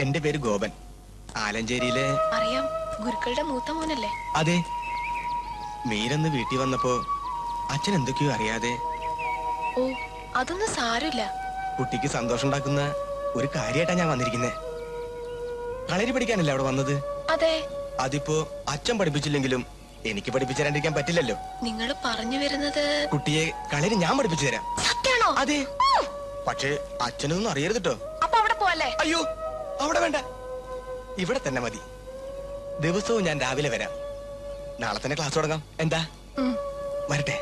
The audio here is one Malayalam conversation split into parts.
എന്റെ പേര് ഗോപൻ. ആലഞ്ചേരിയിലെ അറിയാം, ഗുരുക്കളുടെ മൂത്ത മോനല്ലേ? അതെ. മീരന്ന് വീട്ടിൽ വന്നപ്പോ അച്ഛൻ എന്തൊക്കെയോ അറിയാതെ. ഓ, അതൊന്നും സാരമില്ല. കുട്ടിക്ക് സന്തോഷം ഉണ്ടാക്കുന്ന ഒരു കാര്യമായിട്ടാ ഞാൻ വന്നിരിക്കുന്നത്. കളരി പഠിക്കാനല്ലേ അവിടെ വന്നത്? അതെ. അതിപ്പോ അച്ഛൻ പഠിപ്പിച്ചില്ലെങ്കിലും എനിക്ക് പഠിപ്പിച്ചു തരാണ്ടിരിക്കാൻ പറ്റില്ലല്ലോ. നിങ്ങൾ പറഞ്ഞു വരുന്നത് കുട്ടിയെ കളരി ഞാൻ പഠിപ്പിച്ചു തരാം. സത്യാണോ? അതെ. പക്ഷേ അച്ഛനൊന്നും അറിയരുത് കേട്ടോ. അപ്പൊ അവിടെ പോവല്ലേ? അയ്യോ, അവിടെ വേണ്ട, ഇവിടെ തന്നെ മതി. ദിവസവും ഞാൻ രാവിലെ വരാം. നാളെ തന്നെ ക്ലാസ് തുടങ്ങാം. എന്താ? വരട്ടെ.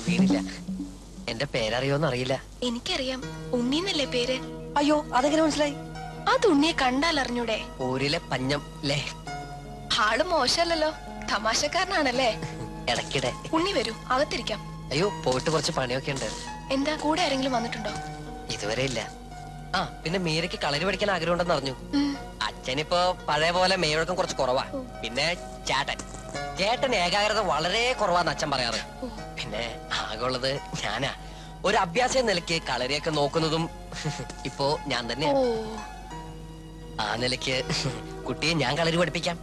വീണില്ല. എന്റെ പേരറിയോന്ന് അറിയില്ല. എനിക്കറിയാം, ഉണ്ണിന്നല്ലേ പേര്? അയ്യോ, അതെങ്ങനെ മനസ്സിലായി? അത് ഉണ്ണിയെ കണ്ടാൽ അറിഞ്ഞൂടെ? ഊരിലെ പഞ്ഞം അല്ലേ? ആള് മോശമല്ലല്ലോ, തമാശക്കാരനാണല്ലേ? ഇടയ്ക്കിടെ. ഉണ്ണി വരൂ, അകത്തിരിക്കാം. അയ്യോ, പോയിട്ട് കുറച്ച് പണിയൊക്കെ ഉണ്ട്. എന്താ, കൂടെ ആരെങ്കിലും വന്നിട്ടുണ്ടോ? ഇതുവരെ ഇല്ല. ആ, പിന്നെ മീരയ്ക്ക് കളരി പഠിക്കാൻ ആഗ്രഹം ഉണ്ടെന്ന് അറിഞ്ഞു. അച്ഛനിപ്പോ പഴയ പോലെ മേവഴക്കം കുറച്ച് കുറവാ. പിന്നെ ചേട്ടൻ ഏകാഗ്രത വളരെ കുറവാന്ന് അച്ഛൻ പറയാറ്. പിന്നെ ആകെ ഉള്ളത് ഞാനാ. ഒരു അഭ്യാസ നിലയ്ക്ക് കളരിയൊക്കെ നോക്കുന്നതും ഇപ്പോ ഞാൻ തന്നെയാ. ആ നിലയ്ക്ക് കുട്ടിയെ ഞാൻ കളരി പഠിപ്പിക്കാം.